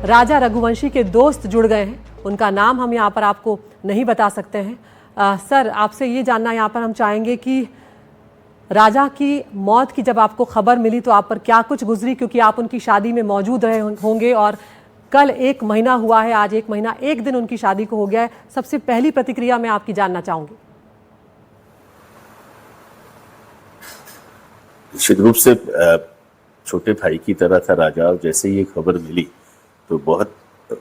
राजा रघुवंशी के दोस्त जुड़ गए हैं। उनका नाम हम यहाँ पर आपको नहीं बता सकते हैं। सर, आपसे ये जानना यहाँ पर हम चाहेंगे कि राजा की मौत की जब आपको खबर मिली तो आप पर क्या कुछ गुजरी, क्योंकि आप उनकी शादी में मौजूद रहे होंगे और कल 1 महीना हुआ है, आज 1 महीना 1 दिन उनकी शादी को हो गया है। सबसे पहली प्रतिक्रिया मैं आपकी जानना चाहूंगी। निश्चित रूप से छोटे भाई की तरह था राजा, और जैसे ही ये खबर मिली तो बहुत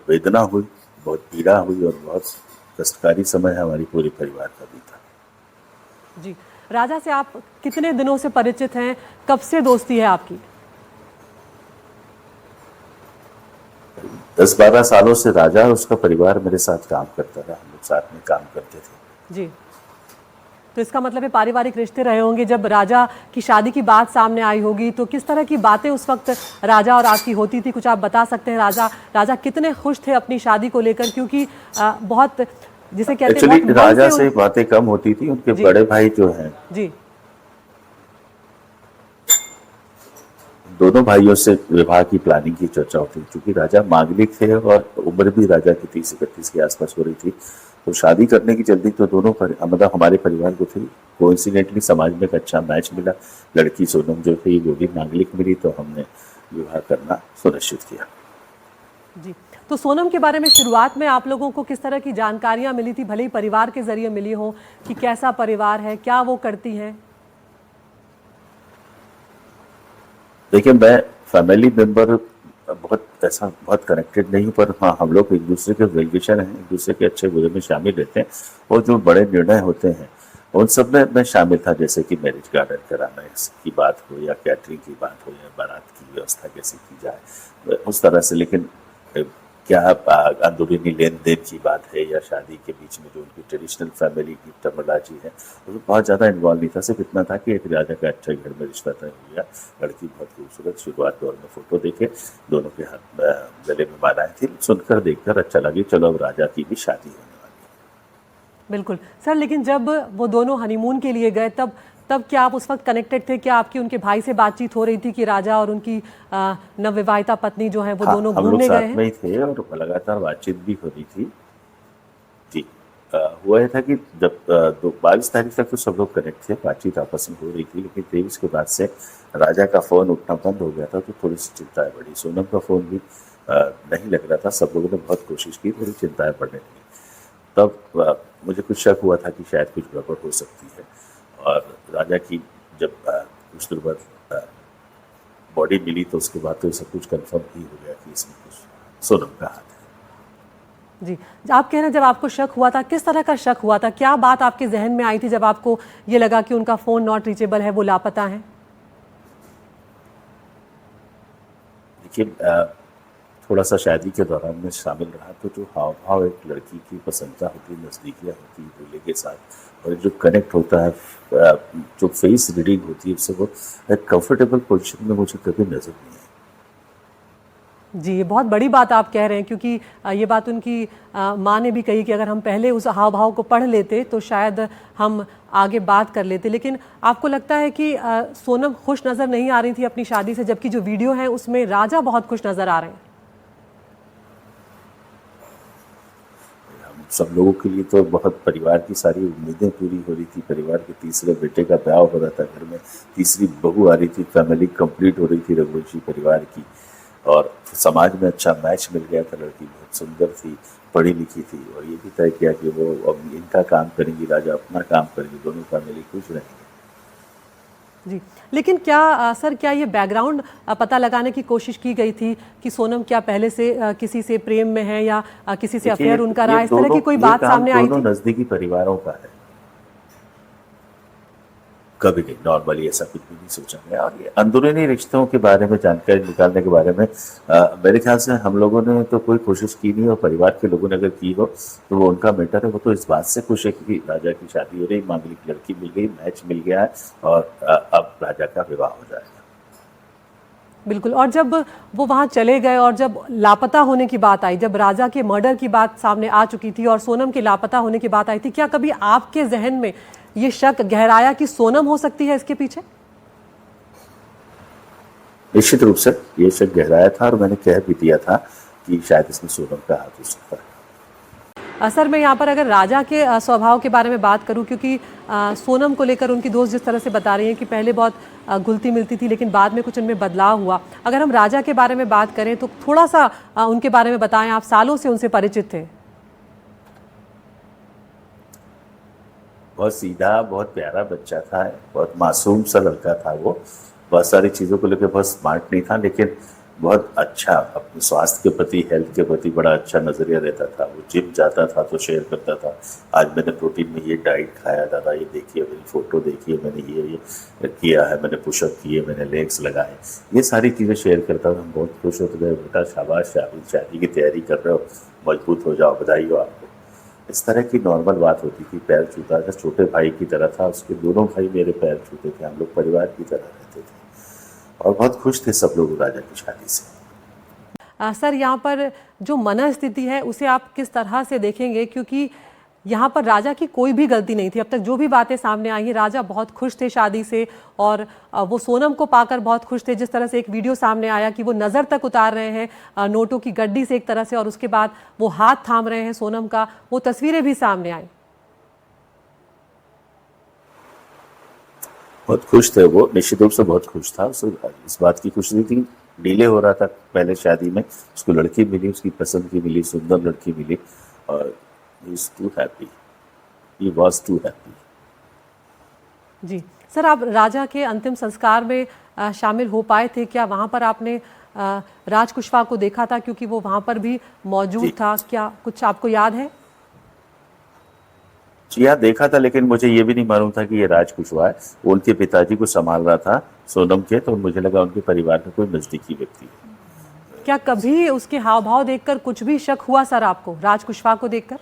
वेदना हुई, बहुत पीड़ा हुई और बहुत कष्टकारी समय हमारी पूरे परिवार का भी था। जी, राजा से आप कितने दिनों से परिचित हैं? कब से दोस्ती है आपकी? 10-12 सालों से राजा और उसका परिवार मेरे साथ काम करता रहा, हम लोग साथ में काम करते थे। जी, तो इसका मतलब है पारिवारिक रिश्ते रहे होंगे। जब राजा की शादी की बात सामने आई होगी तो किस तरह की बातें उस वक्त राजा और आपकी होती थी, कुछ आप बता सकते हैं? राजा कितने खुश थे अपनी शादी को लेकर, क्योंकि बहुत जिसे कहते हैं एक्चुअली राजा से बातें कम होती थी, उनके बड़े भाई जो हैं जी, दोनों भाइयों से विवाह की प्लानिंग की चर्चा होती थी। क्योंकि राजा मांगलिक थे और उम्र भी राजा की 30-31 के आसपास हो रही थी, तो शादी करने की जल्दी तो दोनों मतलब हमारे परिवार को थी। कोइंसिडेंटली समाज में एक अच्छा मैच मिला, लड़की सोनम जो थी वो भी मांगलिक मिली, तो हमने विवाह करना सुनिश्चित किया। जी, तो सोनम के बारे में शुरुआत में आप लोगों को किस तरह की जानकारियां मिली थी, भले ही परिवार के जरिए मिली हो, कि कैसा परिवार है, क्या वो करती हैं? देखिए, मैं फैमिली मेंबर बहुत कनेक्टेड नहीं हूँ, पर हाँ, हम लोग एक दूसरे के वेल विशर हैं, एक दूसरे के अच्छे बुरे में शामिल रहते हैं, और जो बड़े निर्णय होते हैं उन सब में मैं शामिल था। जैसे कि मैरिज गार्डन कराना की बात हो, या कैटरिंग की बात हो, या बारात की व्यवस्था कैसे की जाए, उस तरह से। लेकिन क्या अंदरूनी लेन देन की बात है, या शादी के बीच में जो उनकी ट्रेडिशनल फैमिली की टर्मिनोलॉजी है, उसमें बहुत ज़्यादा इन्वॉल्व नहीं था। सिर्फ इतना था कि एक राजा का अच्छा घर में रिश्ता तय हो गया, लड़की बहुत खूबसूरत, शुरुआत दौर में फोटो देखे, दोनों के हाथ गले में मालाएं थी, सुनकर देखकर अच्छा लगी, चलो अब राजा की भी शादी होने वाली है। बिल्कुल सर, लेकिन जब वो दोनों हनीमून के लिए गए तब क्या आप उस वक्त कनेक्टेड थे? क्या आपकी उनके भाई से बातचीत हो रही थी कि राजा और उनकी नवविवाहिता पत्नी जो है वो दोनों घूमने गए हैं? हम लोग साथ में ही थे और लगातार बातचीत भी हो रही थी। जी, हुआ था कि जब 22 तारीख तक तो सब लोग कनेक्ट थे, बातचीत आपस में हो रही थी, लेकिन 23 के बाद से राजा का फ़ोन उठना बंद हो गया था, तो थोड़ी सी चिंताएं बढ़ी। सोनम का फ़ोन भी नहीं लग रहा था, सब लोगों ने बहुत कोशिश की, थोड़ी चिंताएं बढ़ने लगी। तब मुझे कुछ शक हुआ था कि शायद कुछ गड़बड़ हो सकती है, और राजा की जब कुछ देर बाद बॉडी मिली तो उसके बाद तो सब कुछ कंफर्म ही हो गया कि इसमें कुछ सोनम का हाथ है। जी, आप कह रहे हैं जब आपको शक हुआ था, किस तरह का शक हुआ था? क्या बात आपके जहन में आई थी जब आपको ये लगा कि उनका फ़ोन नॉट रीचेबल है, वो लापता है? देखिए, थोड़ा सा शादी के दौरान में शामिल रहा, तो जो हाव भाव एक लड़की की पसंदता होती है, नज़दीकियाँ होती है दूल्हे के साथ, और जो कनेक्ट होता है, जो फेस रीडिंग होती है, उससे वो एक कंफर्टेबल पोजीशन में मुझे कभी नजर नहीं आई। जी, ये बहुत बड़ी बात आप कह रहे हैं, क्योंकि ये बात उनकी माँ ने भी कही कि अगर हम पहले उस हाव भाव को पढ़ लेते तो शायद हम आगे बात कर लेते। लेकिन आपको लगता है कि सोनम खुश नज़र नहीं आ रही थी अपनी शादी से, जबकि जो वीडियो है उसमें राजा बहुत खुश नज़र आ रहे हैं? सब लोगों के लिए तो बहुत परिवार की सारी उम्मीदें पूरी हो रही थी। परिवार के तीसरे बेटे का ब्याह हो रहा था, घर में तीसरी बहू आ रही थी, फैमिली कंप्लीट हो रही थी रघुवंशी परिवार की, और समाज में अच्छा मैच मिल गया था। लड़की बहुत सुंदर थी, पढ़ी लिखी थी, और ये भी तय किया कि वो अब इनका काम करेंगी, राजा अपना काम करेंगे, दोनों फैमिली खुश रहेंगे। जी, लेकिन सर क्या ये बैकग्राउंड पता लगाने की कोशिश की गई थी कि सोनम क्या पहले से किसी से प्रेम में है, या किसी से अफेयर उनका रहा, इस तरह की कोई बात सामने आई थी? दोनों नजदीकी परिवारों का है, कभी नहीं, नॉर्मली ऐसा कुछ भी नहीं सोचा गया। और ये अंदरूनी रिश्तों के बारे में जानकारी निकालने के बारे में मेरे ख्याल से हम लोगों ने तो कोई कोशिश की नहीं, और परिवार के लोगों ने अगर की हो तो वो उनका मैटर है। वो तो इस बात से खुश है कि राजा की शादी हो रही, मांगलिक लड़की मिल गई, मैच मिल गया है, और अब राजा का विवाह हो जाएगा। बिल्कुल। और जब वो वहाँ चले गए और जब लापता होने की बात आई, जब राजा के मर्डर की बात सामने आ चुकी थी और सोनम के लापता होने की बात आई थी, क्या कभी आपके जहन में ये शक गहराया कि सोनम हो सकती है इसके पीछे? निश्चित रूप से ये शक गहराया था, और मैंने कह भी दिया था कि शायद इसमें सोनम का हाथ हो सकता है। सर मैं यहाँ पर अगर राजा के स्वभाव के बारे में बात करूँ, क्योंकि सोनम को लेकर उनकी दोस्त जिस तरह से बता रही हैं कि पहले बहुत घुलती मिलती थी लेकिन बाद में कुछ उनमें बदलाव हुआ। अगर हम राजा के बारे में बात करें तो थोड़ा सा उनके बारे में बताएं, आप सालों से उनसे परिचित थे। बहुत सीधा, बहुत प्यारा बच्चा था, बहुत मासूम सा लड़का था वो। बहुत सारी चीज़ों को लेकर बहुत स्मार्ट नहीं था, लेकिन बहुत अच्छा अपने स्वास्थ्य के प्रति, हेल्थ के प्रति बड़ा अच्छा नज़रिया रहता था। वो जिम जाता था तो शेयर करता था, आज मैंने प्रोटीन में ये डाइट खाया दादा, ये देखिए मेरी फ़ोटो देखिए, मैंने ये किया है, मैंने पुशअप किए, मैंने लेग्स लगाए, ये सारी चीज़ें शेयर करता था। हम बहुत खुश होते थे, बेटा शाबाश, शादी की तैयारी कर रहे हो, मजबूत हो जाओ, बधाई हो आपको। इस तरह की नॉर्मल बात होती थी। पैर छूता था, छोटे भाई की तरह था, उसके दोनों भाई मेरे पैर छूते थे, हम लोग परिवार की तरह रहते थे और बहुत खुश थे सब लोग राजा की शादी से। सर यहाँ पर जो मनस्थिति है उसे आप किस तरह से देखेंगे, क्योंकि यहाँ पर राजा की कोई भी गलती नहीं थी। अब तक जो भी बातें सामने आई हैं, राजा बहुत खुश थे शादी से और वो सोनम को पाकर बहुत खुश थे। जिस तरह से एक वीडियो सामने आया कि वो नज़र तक उतार रहे हैं नोटों की गड्डी से एक तरह से, और उसके बाद वो हाथ थाम रहे हैं सोनम का, वो तस्वीरें भी सामने आई। बहुत खुश थे वो, निश्चित रूप से बहुत खुश था। उसे इस बात की खुशी थी, डिले हो रहा था पहले शादी में, उसको लड़की मिली, उसकी पसंद की मिली, सुंदर लड़की मिली और he is too happy, he was too happy. जी सर, आप राजा के अंतिम संस्कार में शामिल हो पाए थे क्या? वहाँ पर आपने राज कुशवाहा को देखा था, क्योंकि वो वहाँ पर भी मौजूद था, क्या कुछ आपको याद है? जी हाँ, देखा था, लेकिन मुझे ये भी नहीं मालूम था कि ये राज कुशवाहा है। वो उनके पिताजी को संभाल रहा था सोनम के, तो मुझे लगा उनके परिवार में कोई नजदीकी व्यक्ति है। क्या कभी उसके हाव भाव देखकर कुछ भी शक हुआ सर आपको, राज कुशवाहा को देखकर?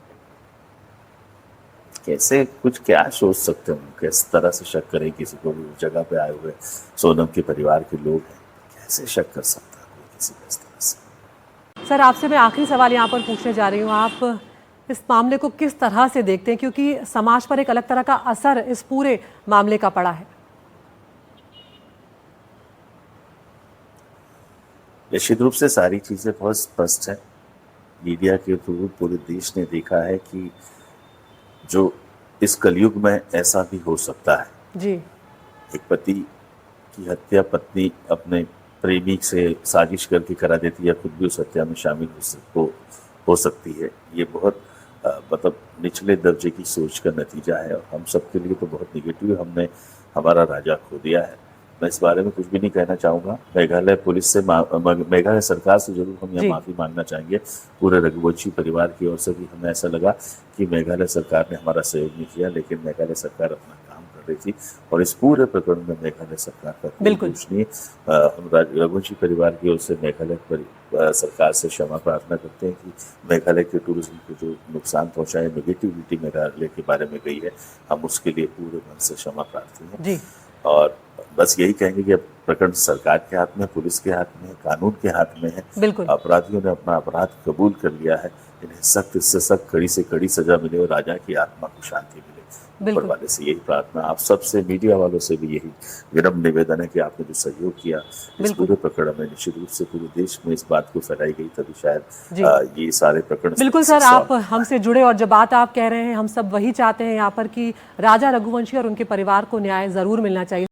कैसे, कुछ क्या सोच सकते हैं, किस तरह से शक करें किसी को भी? उस जगह पे आए हुए सोनम के परिवार के लोग हैं, कैसे शक कर सकता है कोई किसी को इस तरह से? सर आपसे मैं आखिरी सवाल यहाँ पर पूछने जा रही हूँ, आप इस मामले को किस तरह से देखते हैं, क्योंकि समाज पर एक अलग तरह का असर इस पूरे मामले का पड़ा है? निश्चित रूप से सारी चीजें बहुत स्पष्ट है। मीडिया के थ्रू पूरे देश ने देखा है कि जो इस कलयुग में ऐसा भी हो सकता है। जी। एक पति की हत्या पत्नी अपने प्रेमी से साजिश करके करा देती है, खुद भी उस हत्या में शामिल हो सकती है। ये बहुत मतलब निचले दर्जे की सोच का नतीजा है और हम सबके लिए तो बहुत निगेटिव। हमने हमारा राजा खो दिया है। मैं इस बारे में कुछ भी नहीं कहना चाहूँगा। मेघालय पुलिस से, मेघालय सरकार से जरूर हम यहाँ माफ़ी मांगना चाहेंगे। पूरे रघुवंशी परिवार की ओर से भी हमें ऐसा लगा कि मेघालय सरकार ने हमारा सहयोग नहीं किया, लेकिन मेघालय सरकार अपना काम कर रही थी और इस पूरे प्रकरण में मेघालय सरकार का कोई दोष नहीं। हम रघुवंशी परिवार की ओर से मेघालय सरकार से क्षमा प्रार्थना करते हैं कि मेघालय के टूरिज्म को जो नुकसान पहुंचा है, नेगेटिविटी मेघालय के बारे में गई है, हम उसके लिए पूरे मन से क्षमा प्रार्थी हैं। जी। और बस यही कहेंगे कि अब प्रकरण सरकार के हाथ में, पुलिस के हाथ में, कानून के हाथ में है। बिल्कुल। अपराधियों ने अपना अपराध कबूल कर लिया है, इन्हें सख्त से सख्त, कड़ी से कड़ी सजा मिले और राजा की आत्मा को शांति मिले। ऊपर वाले से यही प्रार्थना, आप सबसे, मीडिया वालों से भी यही विनम्र निवेदन है कि आपने जो सहयोग किया इस पूरे प्रकरण में, निश्चित रूप से पूरे देश में इस बात को फैलाई गई, तभी शायद ये सारे प्रकरण। बिल्कुल सर, आप हमसे जुड़े और जब बात आप कह रहे हैं, हम सब वही चाहते हैं यहाँ पर कि राजा रघुवंशी और उनके परिवार को न्याय जरूर मिलना चाहिए।